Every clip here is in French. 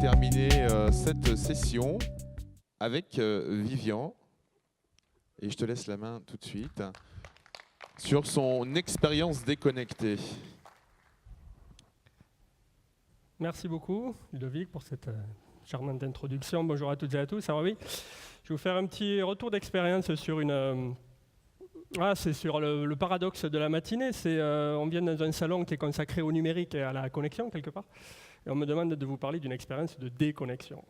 Terminer cette session avec Vivian, et je te laisse la main tout de suite, sur son expérience déconnectée. Merci beaucoup, Ludovic, pour cette charmante introduction. Bonjour à toutes et à tous. Alors oui, je vais vous faire un petit retour d'expérience sur c'est sur le paradoxe de la matinée. On vient dans un salon qui est consacré au numérique et à la connexion, quelque part. Et on me demande de vous parler d'une expérience de déconnexion.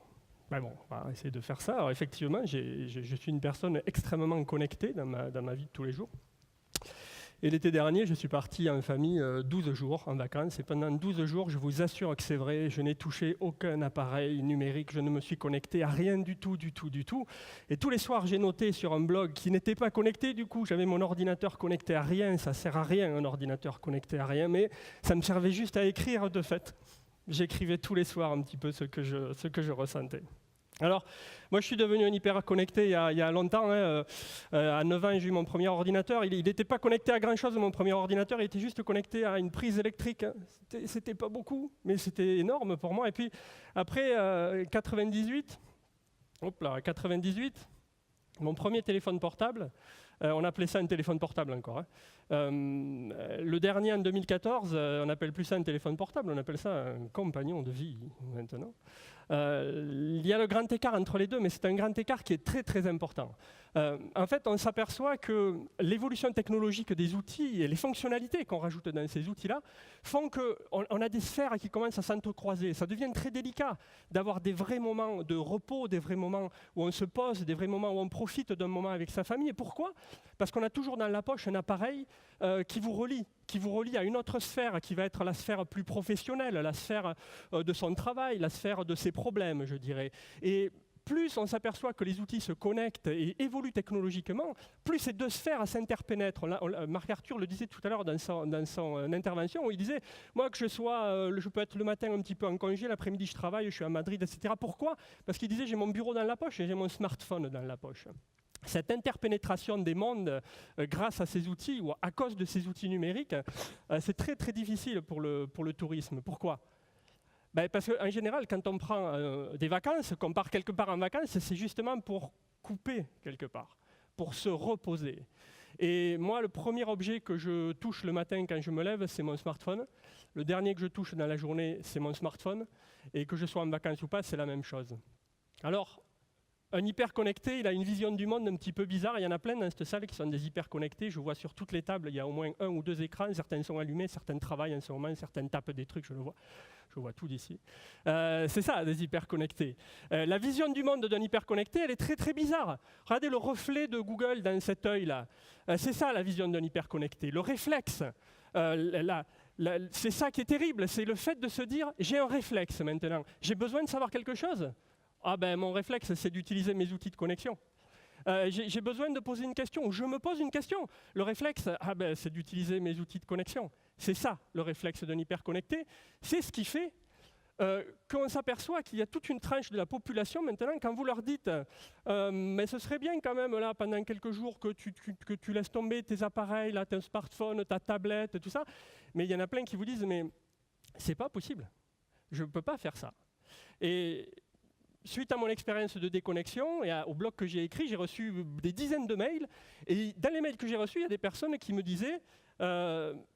Ben bon, on va essayer de faire ça. Alors effectivement, je suis une personne extrêmement connectée dans ma vie de tous les jours. Et l'été dernier, je suis parti en famille 12 jours en vacances. Et pendant 12 jours, je vous assure que c'est vrai, je n'ai touché aucun appareil numérique. Je ne me suis connecté à rien du tout. Et tous les soirs, j'ai noté sur un blog qui n'était pas connecté. Du coup, j'avais mon ordinateur connecté à rien. Ça ne sert à rien, un ordinateur connecté à rien. Mais ça me servait juste à écrire de fait. J'écrivais tous les soirs un petit peu ce que je ressentais. Alors, moi je suis devenu un hyper connecté il y a longtemps. À 9 ans, j'ai eu mon premier ordinateur. Il n'était pas connecté à grand chose, mon premier ordinateur. Il était juste connecté à une prise électrique. C'était pas beaucoup, mais c'était énorme pour moi. Et puis, après 98, mon premier téléphone portable, on appelait ça un téléphone portable encore. Le dernier en 2014, on n'appelle plus ça un téléphone portable, on appelle ça un compagnon de vie maintenant. Il y a le grand écart entre les deux, mais c'est un grand écart qui est très très important. En fait, on s'aperçoit que l'évolution technologique des outils et les fonctionnalités qu'on rajoute dans ces outils-là font qu'on a des sphères qui commencent à s'entrecroiser. Ça devient très délicat d'avoir des vrais moments de repos, des vrais moments où on se pose, des vrais moments où on profite d'un moment avec sa famille. Et pourquoi ? Parce qu'on a toujours dans la poche un appareil qui vous relie à une autre sphère, qui va être la sphère plus professionnelle, la sphère de son travail, la sphère de ses problèmes, je dirais. Et plus on s'aperçoit que les outils se connectent et évoluent technologiquement, plus ces deux sphères s'interpénètrent. Marc Arthur le disait tout à l'heure dans son intervention, où il disait « Moi, que je peux être le matin un petit peu en congé, l'après-midi je travaille, je suis à Madrid, etc. » Pourquoi ? Parce qu'il disait « J'ai mon bureau dans la poche et j'ai mon smartphone dans la poche. » Cette interpénétration des mondes grâce à ces outils ou à cause de ces outils numériques, c'est très très difficile pour le tourisme. Pourquoi ? Parce qu'en général, quand on prend des vacances, qu'on part quelque part en vacances, c'est justement pour couper quelque part, pour se reposer. Et moi, le premier objet que je touche le matin quand je me lève, c'est mon smartphone. Le dernier que je touche dans la journée, c'est mon smartphone. Et que je sois en vacances ou pas, c'est la même chose. Alors, un hyper connecté, il a une vision du monde un petit peu bizarre. Il y en a plein dans cette salle qui sont des hyper connectés. Je vois sur toutes les tables, il y a au moins 1 ou 2 écrans. Certains sont allumés, certains travaillent en ce moment, certains tapent des trucs, je le vois. Je vois tout d'ici. C'est ça, des hyper connectés. La vision du monde d'un hyper connecté, elle est très très bizarre. Regardez le reflet de Google dans cet œil-là. C'est ça la vision d'un hyper connecté. Le réflexe, c'est ça qui est terrible. C'est le fait de se dire, j'ai un réflexe maintenant. J'ai besoin de savoir quelque chose. Mon réflexe, c'est d'utiliser mes outils de connexion. J'ai besoin de poser une question, je me pose une question. Le réflexe, c'est d'utiliser mes outils de connexion. C'est ça, le réflexe d'un hyperconnecté. C'est ce qui fait qu'on s'aperçoit qu'il y a toute une tranche de la population maintenant, quand vous leur dites mais ce serait bien quand même, là, pendant quelques jours, que tu laisses tomber tes appareils, là, ton smartphone, ta tablette, tout ça. Mais il y en a plein qui vous disent, mais c'est pas possible. Je ne peux pas faire ça. Et suite à mon expérience de déconnexion et au blog que j'ai écrit, j'ai reçu des dizaines de mails. Et dans les mails que j'ai reçus, il y a des personnes qui me disaient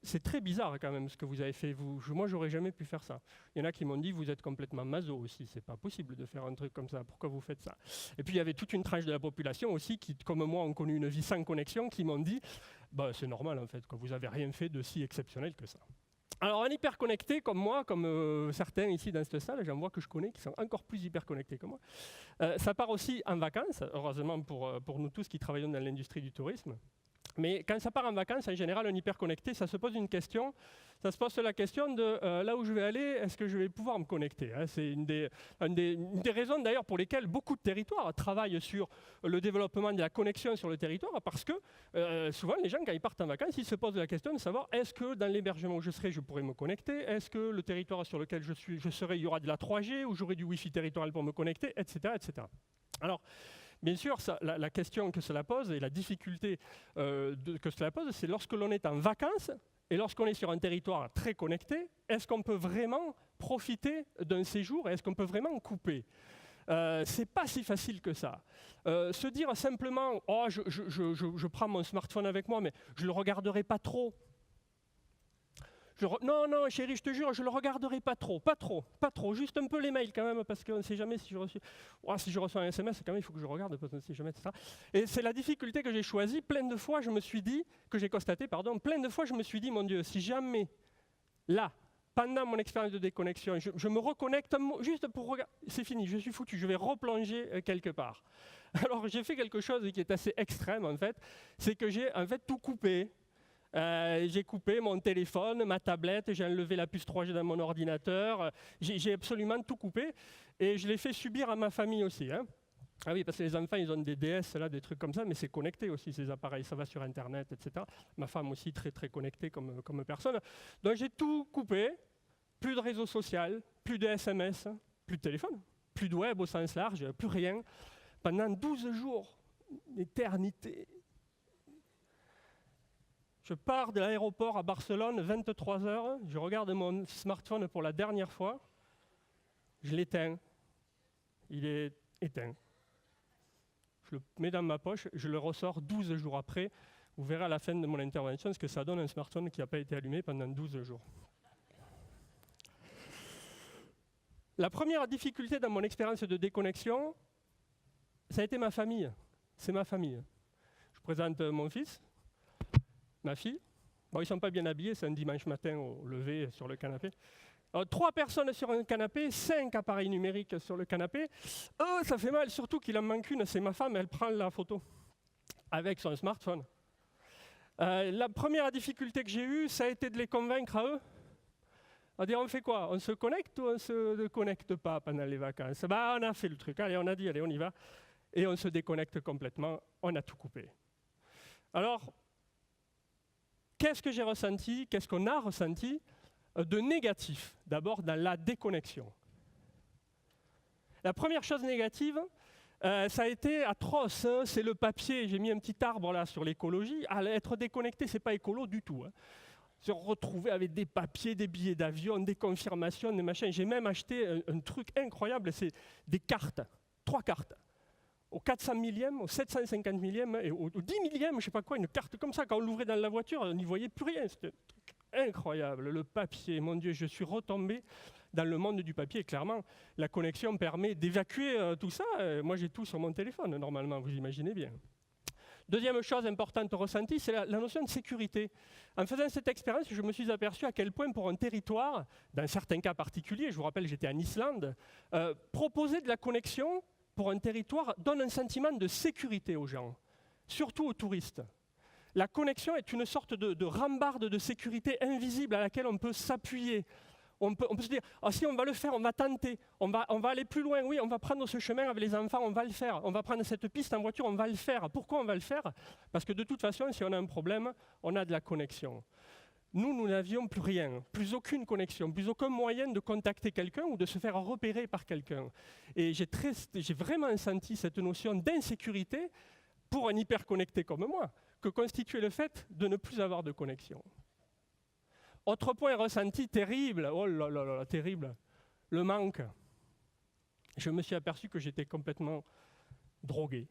c'est très bizarre quand même ce que vous avez fait. Moi, j'aurais jamais pu faire ça. Il y en a qui m'ont dit vous êtes complètement maso aussi. C'est pas possible de faire un truc comme ça. Pourquoi vous faites ça ? Et puis il y avait toute une tranche de la population aussi qui, comme moi, ont connu une vie sans connexion, qui m'ont dit c'est normal en fait, que vous avez rien fait de si exceptionnel que ça. Alors, un hyper connecté comme moi, comme certains ici dans cette salle, j'en vois que je connais qui sont encore plus hyper connectés que moi, ça part aussi en vacances, heureusement pour nous tous qui travaillons dans l'industrie du tourisme. Mais quand ça part en vacances, en général, un hyper connecté, ça se pose une question. Ça se pose la question de là où je vais aller, est-ce que je vais pouvoir me connecter, hein. C'est une des raisons d'ailleurs pour lesquelles beaucoup de territoires travaillent sur le développement de la connexion sur le territoire, parce que souvent les gens, quand ils partent en vacances, ils se posent la question de savoir est-ce que dans l'hébergement où je serai, je pourrai me connecter, est-ce que le territoire sur lequel je serai, il y aura de la 3G, ou j'aurai du Wi-Fi territorial pour me connecter, etc., etc. Alors, Bien sûr, la question que cela pose et la difficulté que cela pose, c'est lorsque l'on est en vacances et lorsqu'on est sur un territoire très connecté, est-ce qu'on peut vraiment profiter d'un séjour et est-ce qu'on peut vraiment couper ? C'est pas si facile que ça. Se dire simplement, oh, je prends mon smartphone avec moi, mais je le regarderai pas trop. Non, chérie, je te jure, je le regarderai pas trop, juste un peu les mails quand même, parce qu'on ne sait jamais si je reçois un SMS, quand même, il faut que je regarde, parce qu'on ne sait jamais, etc. Et c'est la difficulté que j'ai choisie. Plein de fois, je me suis dit, mon Dieu, si jamais, là, pendant mon expérience de déconnexion, je me reconnecte juste pour regarder, c'est fini, je suis foutu, je vais replonger quelque part. Alors j'ai fait quelque chose qui est assez extrême en fait, c'est que j'ai en fait tout coupé. J'ai coupé mon téléphone, ma tablette, j'ai enlevé la puce 3G dans mon ordinateur, j'ai absolument tout coupé et je l'ai fait subir à ma famille aussi. Hein. Ah oui, parce que les enfants, ils ont des DS, là, des trucs comme ça, mais c'est connecté aussi, ces appareils, ça va sur Internet, etc. Ma femme aussi, très très connectée comme personne. Donc j'ai tout coupé, plus de réseau social, plus de SMS, plus de téléphone, plus de web au sens large, plus rien. Pendant 12 jours, une éternité. Je pars de l'aéroport à Barcelone, 23h, je regarde mon smartphone pour la dernière fois, je l'éteins, il est éteint. Je le mets dans ma poche, je le ressors 12 jours après. Vous verrez à la fin de mon intervention ce que ça donne un smartphone qui n'a pas été allumé pendant 12 jours. La première difficulté dans mon expérience de déconnexion, ça a été ma famille. C'est ma famille. Je présente mon fils. Ma fille. Bon, ils ne sont pas bien habillés, c'est un dimanche matin au lever sur le canapé. 3 personnes sur un canapé, 5 appareils numériques sur le canapé. Oh, ça fait mal, surtout qu'il en manque une, c'est ma femme, elle prend la photo avec son smartphone. La première difficulté que j'ai eue, ça a été de les convaincre à eux. On dit, on fait quoi? On se connecte ou on ne se connecte pas pendant les vacances? Bah, on a fait le truc, allez, on a dit, allez, on y va. Et on se déconnecte complètement, on a tout coupé. Alors, qu'est-ce que j'ai ressenti? Qu'est-ce qu'on a ressenti de négatif, d'abord dans la déconnexion? La première chose négative, ça a été atroce, hein, c'est le papier. J'ai mis un petit arbre là sur l'écologie. Être déconnecté, c'est pas écolo du tout. Hein. Se retrouver avec des papiers, des billets d'avion, des confirmations, des machins. J'ai même acheté un truc incroyable, c'est des cartes, 3 cartes. Au 400 millième, au 750 millième et au 10 millième, je ne sais pas quoi, une carte comme ça. Quand on l'ouvrait dans la voiture, on n'y voyait plus rien. C'était un truc incroyable. Le papier, mon Dieu, je suis retombé dans le monde du papier. Clairement, la connexion permet d'évacuer tout ça. Moi, j'ai tout sur mon téléphone, normalement, vous imaginez bien. Deuxième chose importante ressentie, c'est la notion de sécurité. En faisant cette expérience, je me suis aperçu à quel point, pour un territoire, dans certains cas particuliers, je vous rappelle, j'étais en Islande, proposer de la connexion pour un territoire donne un sentiment de sécurité aux gens, surtout aux touristes. La connexion est une sorte de rambarde de sécurité invisible à laquelle on peut s'appuyer. On peut se dire, oh, si on va le faire, on va tenter, on va aller plus loin, oui, on va prendre ce chemin avec les enfants, on va le faire, on va prendre cette piste en voiture, on va le faire. Pourquoi on va le faire? Parce que de toute façon, si on a un problème, on a de la connexion. Nous n'avions plus rien, plus aucune connexion, plus aucun moyen de contacter quelqu'un ou de se faire repérer par quelqu'un. Et j'ai vraiment senti cette notion d'insécurité pour un hyper-connecté comme moi, que constituait le fait de ne plus avoir de connexion. Autre point ressenti terrible, oh là là là, terrible, le manque. Je me suis aperçu que j'étais complètement drogué.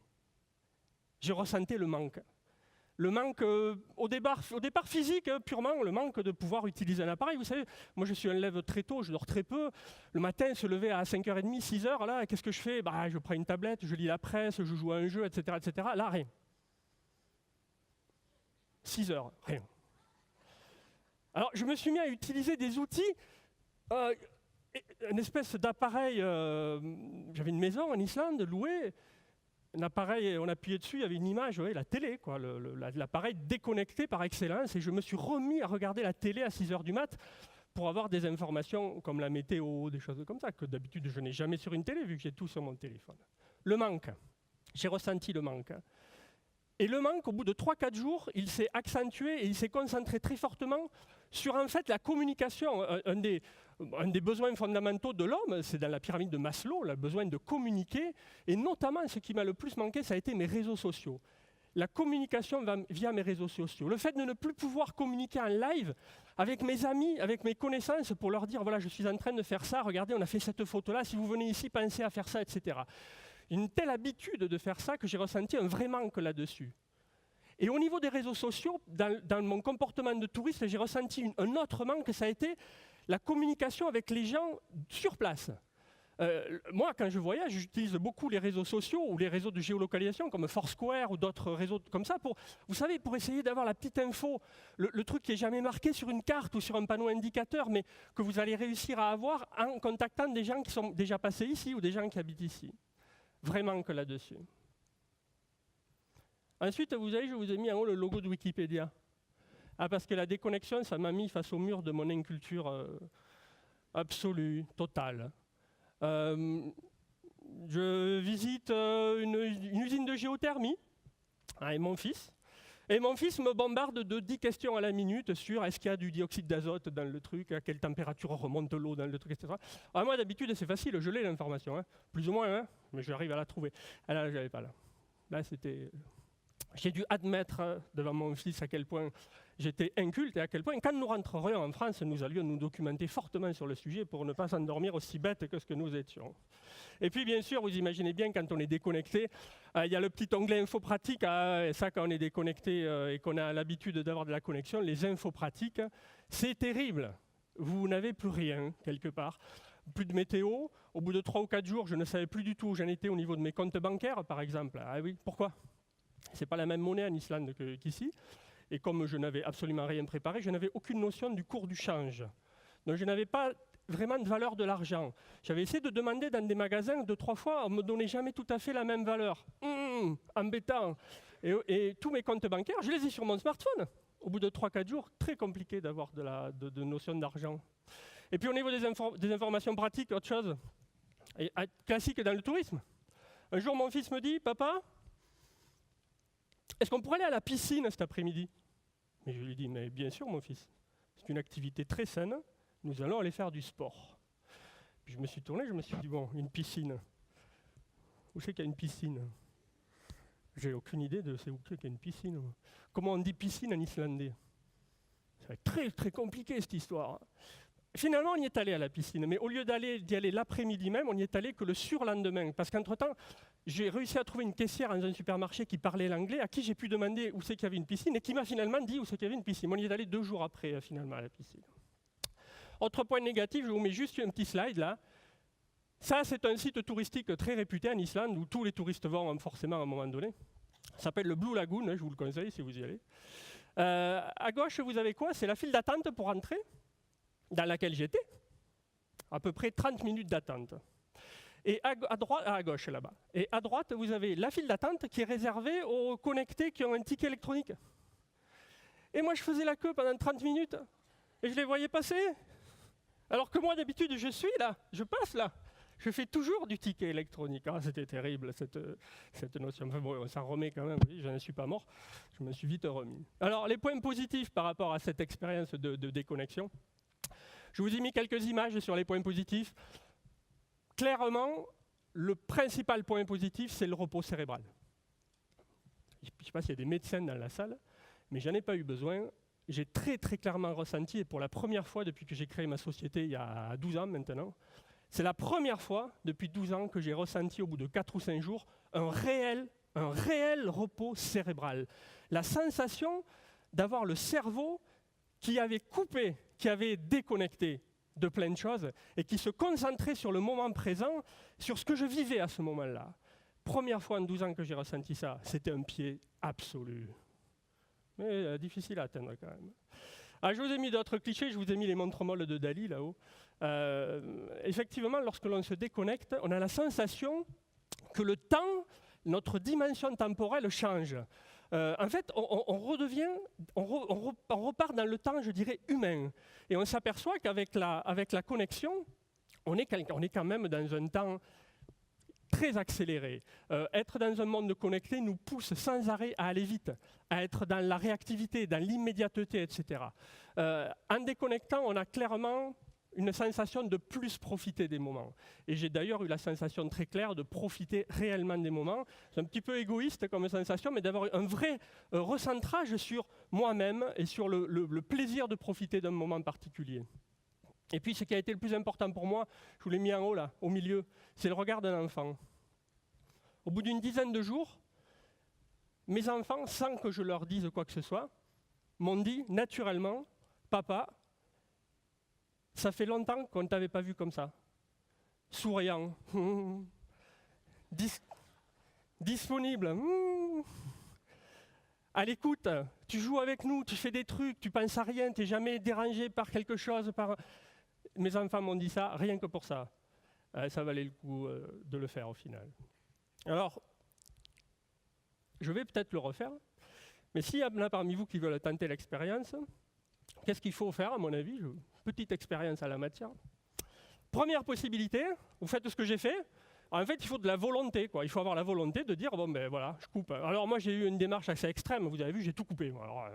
J'ai ressenti le manque. Le manque, au départ physique, purement, le manque de pouvoir utiliser un appareil. Vous savez, moi je suis un lève très tôt, je dors très peu. Le matin, se lever à 5h30, 6h, là, qu'est-ce que je fais? Bah, je prends une tablette, je lis la presse, je joue à un jeu, etc. etc. Là, rien. 6h, rien. Alors, je me suis mis à utiliser des outils, une espèce d'appareil, j'avais une maison en Islande, louée, un appareil, on appuyait dessus, il y avait une image, ouais, la télé, quoi, l'appareil déconnecté par excellence, et je me suis remis à regarder la télé à 6h du mat pour avoir des informations comme la météo, des choses comme ça, que d'habitude je n'ai jamais sur une télé, vu que j'ai tout sur mon téléphone. Le manque, j'ai ressenti le manque. Et le manque, au bout de 3-4 jours, il s'est accentué et il s'est concentré très fortement sur en fait la communication. un des besoins fondamentaux de l'homme, c'est dans la pyramide de Maslow, le besoin de communiquer, et notamment ce qui m'a le plus manqué, ça a été mes réseaux sociaux. La communication via mes réseaux sociaux. Le fait de ne plus pouvoir communiquer en live avec mes amis, avec mes connaissances, pour leur dire, voilà, je suis en train de faire ça, regardez, on a fait cette photo-là, si vous venez ici, pensez à faire ça, etc. Une telle habitude de faire ça que j'ai ressenti un vrai manque là-dessus. Et au niveau des réseaux sociaux, dans mon comportement de touriste, j'ai ressenti un autre manque, ça a été la communication avec les gens sur place. Moi, quand je voyage, j'utilise beaucoup les réseaux sociaux ou les réseaux de géolocalisation comme Foursquare ou d'autres réseaux comme ça vous savez, pour essayer d'avoir la petite info, le truc qui n'est jamais marqué sur une carte ou sur un panneau indicateur, mais que vous allez réussir à avoir en contactant des gens qui sont déjà passés ici ou des gens qui habitent ici. Vraiment que là-dessus. Ensuite, vous savez, je vous ai mis en haut le logo de Wikipédia. Parce que la déconnexion, ça m'a mis face au mur de mon inculture absolue, totale. Je visite une usine de géothermie avec mon fils. Et mon fils me bombarde de 10 questions à la minute sur est-ce qu'il y a du dioxyde d'azote dans le truc, à quelle température remonte l'eau dans le truc, etc. Alors moi, d'habitude, c'est facile, je l'ai l'information, plus ou moins, mais j'arrive à la trouver. Ah là, je n'avais pas là. Là, c'était... J'ai dû admettre devant mon fils à quel point j'étais inculte et à quel point, quand nous rentrerions en France, nous allions nous documenter fortement sur le sujet pour ne pas s'endormir aussi bêtes que ce que nous étions. Et puis, bien sûr, vous imaginez bien, quand on est déconnecté, il y a le petit onglet info pratique. Et ça, quand on est déconnecté et qu'on a l'habitude d'avoir de la connexion, les infos pratiques, c'est terrible. Vous n'avez plus rien, quelque part. Plus de météo. Au bout de 3 ou 4 jours, je ne savais plus du tout où j'en étais au niveau de mes comptes bancaires, par exemple. Ah oui, pourquoi ? Ce n'est pas la même monnaie en Islande qu'ici. Et comme je n'avais absolument rien préparé, je n'avais aucune notion du cours du change. Donc je n'avais pas vraiment de valeur de l'argent. J'avais essayé de demander dans des magasins 2-3 fois, on ne me donnait jamais tout à fait la même valeur. Embêtant. Et tous mes comptes bancaires, je les ai sur mon smartphone. Au bout de 3-4 jours, très compliqué d'avoir de notion d'argent. Et puis au niveau des informations pratiques, autre chose, classique dans le tourisme. Un jour, mon fils me dit, papa, est-ce qu'on pourrait aller à la piscine cet après-midi? Mais je lui dis, mais bien sûr, mon fils. C'est une activité très saine. Nous allons aller faire du sport. Puis je me suis tourné, je me suis dit, bon, une piscine. Où c'est qu'il y a une piscine? J'ai aucune idée de c'est où qu'il y a une piscine. Comment on dit piscine en islandais? Ça va être très, très compliqué, cette histoire. Finalement, on y est allé à la piscine, mais au lieu d'y aller l'après-midi même, on n'y est allé que le surlendemain. Parce qu'entre-temps, j'ai réussi à trouver une caissière dans un supermarché qui parlait l'anglais, à qui j'ai pu demander où c'est qu'il y avait une piscine, et qui m'a finalement dit où c'est qu'il y avait une piscine. On y est allé 2 jours après, finalement, à la piscine. Autre point négatif, je vous mets juste un petit slide là. Ça, c'est un site touristique très réputé en Islande, où tous les touristes vont forcément à un moment donné. Ça s'appelle le Blue Lagoon, je vous le conseille si vous y allez. À gauche, vous avez quoi? C'est la file d'attente pour entrer, dans laquelle j'étais. À peu près 30 minutes d'attente. Et à gauche, là-bas. Et à droite, vous avez la file d'attente qui est réservée aux connectés qui ont un ticket électronique. Et moi, je faisais la queue pendant 30 minutes. Et je les voyais passer. Alors que moi, d'habitude, je suis là. Je passe là. Je fais toujours du ticket électronique. Ah, c'était terrible, cette notion. Enfin bon, on s'en remet quand même. Oui, je ne suis pas mort. Je me suis vite remis. Alors, les points positifs par rapport à cette expérience de déconnexion. Je vous ai mis quelques images sur les points positifs. Clairement, le principal point positif, c'est le repos cérébral. Je ne sais pas s'il y a des médecins dans la salle, mais j'en ai pas eu besoin. J'ai très très clairement ressenti, et pour la première fois depuis que j'ai créé ma société il y a 12 ans maintenant, c'est la première fois depuis 12 ans que j'ai ressenti au bout de 4 ou 5 jours un réel repos cérébral. La sensation d'avoir le cerveau qui avait coupé, qui avait déconnecté de plein de choses et qui se concentrait sur le moment présent, sur ce que je vivais à ce moment-là. Première fois en 12 ans que j'ai ressenti ça, c'était un pied absolu. Mais difficile à atteindre quand même. Alors, je vous ai mis d'autres clichés, je vous ai mis les montres molles de Dali là-haut. Effectivement, lorsque l'on se déconnecte, on a la sensation que le temps, notre dimension temporelle change. En fait, on repart dans le temps, je dirais, humain. Et on s'aperçoit qu'avec la connexion, on est quand même dans un temps très accéléré. Être dans un monde connecté nous pousse sans arrêt à aller vite, à être dans la réactivité, dans l'immédiateté, etc. En déconnectant, on a clairement une sensation de plus profiter des moments. Et j'ai d'ailleurs eu la sensation très claire de profiter réellement des moments. C'est un petit peu égoïste comme sensation, mais d'avoir un vrai recentrage sur moi-même et sur le plaisir de profiter d'un moment particulier. Et puis ce qui a été le plus important pour moi, je vous l'ai mis en haut là, au milieu, c'est le regard d'un enfant. Au bout d'une dizaine de jours, mes enfants, sans que je leur dise quoi que ce soit, m'ont dit naturellement, papa, ça fait longtemps qu'on ne t'avait pas vu comme ça. Souriant, disponible, à l'écoute, tu joues avec nous, tu fais des trucs, tu penses à rien, tu n'es jamais dérangé par quelque chose. Mes enfants m'ont dit ça, rien que pour ça. Ça valait le coup de le faire au final. Alors, je vais peut-être le refaire, mais s'il y en a parmi vous qui veulent tenter l'expérience, qu'est-ce qu'il faut faire à mon avis? Petite expérience à la matière. Première possibilité, vous faites ce que j'ai fait. En fait, il faut de la volonté, quoi. Il faut avoir la volonté de dire, bon ben voilà, je coupe. Alors moi j'ai eu une démarche assez extrême, vous avez vu, j'ai tout coupé. Alors,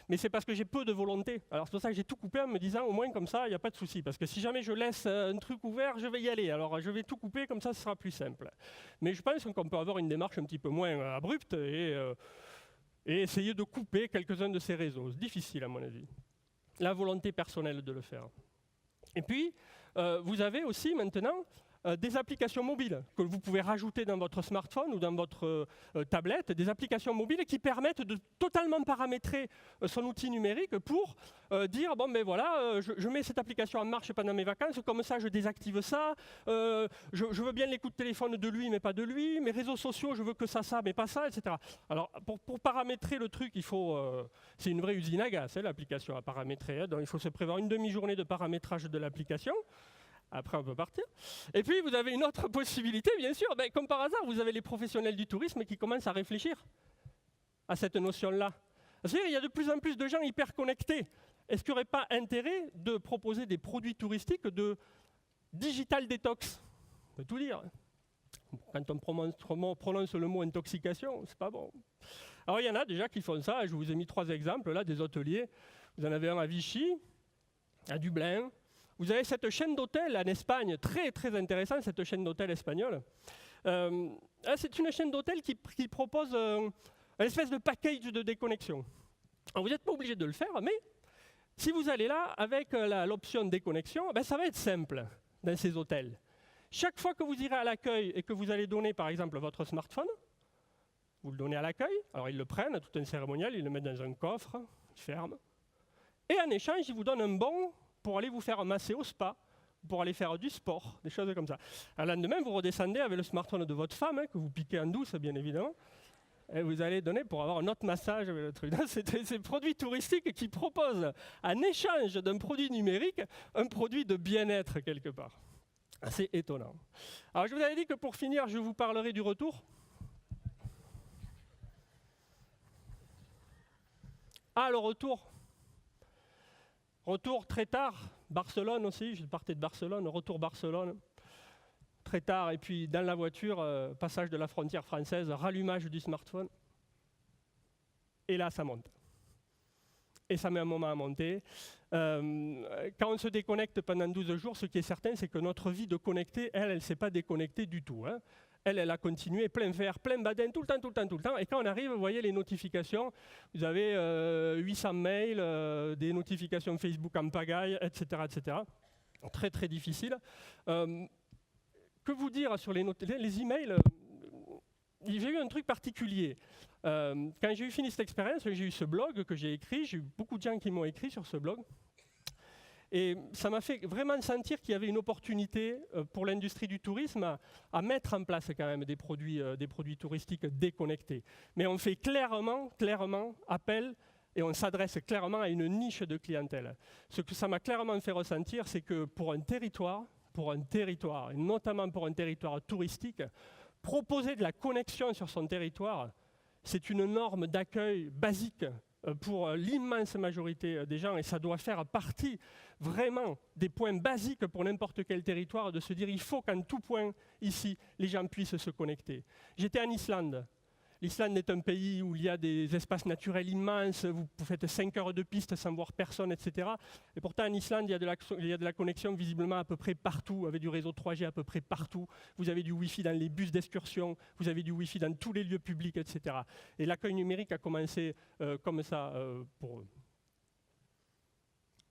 mais c'est parce que j'ai peu de volonté. Alors c'est pour ça que j'ai tout coupé en me disant, au moins comme ça, il n'y a pas de souci. Parce que si jamais je laisse un truc ouvert, je vais y aller. Alors je vais tout couper, comme ça ce sera plus simple. Mais je pense qu'on peut avoir une démarche un petit peu moins abrupte et essayer de couper quelques-uns de ces réseaux. C'est difficile à mon avis. La volonté personnelle de le faire. Et puis, vous avez aussi maintenant des applications mobiles que vous pouvez rajouter dans votre smartphone ou dans votre tablette, des applications mobiles qui permettent de totalement paramétrer son outil numérique pour dire, bon ben voilà, je mets cette application en marche pendant mes vacances, comme ça je désactive ça, je veux bien l'écoute téléphone de lui mais pas de lui, mes réseaux sociaux je veux que ça mais pas ça, etc. Alors pour paramétrer le truc, il faut, c'est une vraie usine à gaz, l'application à paramétrer, donc il faut se prévoir une demi-journée de paramétrage de l'application. Après, on peut partir. Et puis, vous avez une autre possibilité, bien sûr. Ben, comme par hasard, vous avez les professionnels du tourisme qui commencent à réfléchir à cette notion-là. C'est-à-dire qu'il y a de plus en plus de gens hyper connectés. Est-ce qu'il n'y aurait pas intérêt de proposer des produits touristiques de digital detox? On peut tout dire. Quand on prononce le mot intoxication, c'est pas bon. Alors, il y en a déjà qui font ça. Je vous ai mis 3 exemples, là, des hôteliers. Vous en avez un à Vichy, à Dublin. Vous avez cette chaîne d'hôtels en Espagne, très très intéressante, cette chaîne d'hôtels espagnole. C'est une chaîne d'hôtels qui propose une espèce de package de déconnexion. Alors, vous n'êtes pas obligé de le faire, mais si vous allez là avec l'option déconnexion, ben, ça va être simple dans ces hôtels. Chaque fois que vous irez à l'accueil et que vous allez donner par exemple votre smartphone, vous le donnez à l'accueil, alors ils le prennent, tout un cérémonial, ils le mettent dans un coffre, ils ferment, et en échange, ils vous donnent un bon pour aller vous faire masser au spa, pour aller faire du sport, des choses comme ça. Le lendemain, vous redescendez avec le smartphone de votre femme, que vous piquez en douce, bien évidemment, et vous allez donner pour avoir un autre massage avec le truc. C'est ces produits touristiques qui proposent, en échange d'un produit numérique, un produit de bien-être quelque part. C'est étonnant. Alors, je vous avais dit que pour finir, je vous parlerai du retour. Ah, le retour. Retour très tard, Barcelone aussi, je partais de Barcelone, retour Barcelone, très tard, et puis dans la voiture, passage de la frontière française, rallumage du smartphone, et là ça monte. Et ça met un moment à monter. Quand on se déconnecte pendant 12 jours, ce qui est certain, c'est que notre vie de connecté, elle ne s'est pas déconnectée du tout. Hein. Elle a continué plein vert, plein badin, tout le temps. Et quand on arrive, vous voyez les notifications, vous avez 800 mails, des notifications Facebook en pagaille, etc. Très, très difficile. Que vous dire sur les emails? J'ai eu un truc particulier. Quand j'ai fini cette expérience, j'ai eu ce blog que j'ai écrit, j'ai eu beaucoup de gens qui m'ont écrit sur ce blog. Et ça m'a fait vraiment sentir qu'il y avait une opportunité pour l'industrie du tourisme à mettre en place quand même des produits touristiques déconnectés. Mais on fait clairement appel et on s'adresse clairement à une niche de clientèle. Ce que ça m'a clairement fait ressentir, c'est que pour un territoire, et notamment pour un territoire touristique, proposer de la connexion sur son territoire, c'est une norme d'accueil basique pour l'immense majorité des gens, et ça doit faire partie vraiment des points basiques pour n'importe quel territoire, de se dire il faut qu'en tout point ici, les gens puissent se connecter. J'étais en Islande. L'Islande est un pays où il y a des espaces naturels immenses, vous faites 5 heures de piste sans voir personne, etc. Et pourtant, en Islande, il y a de la connexion visiblement à peu près partout, avec du réseau 3G à peu près partout. Vous avez du Wi-Fi dans les bus d'excursion, vous avez du Wi-Fi dans tous les lieux publics, etc. Et l'accueil numérique a commencé comme ça pour eux.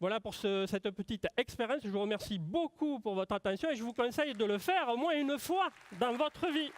Voilà pour cette petite expérience. Je vous remercie beaucoup pour votre attention et je vous conseille de le faire au moins une fois dans votre vie.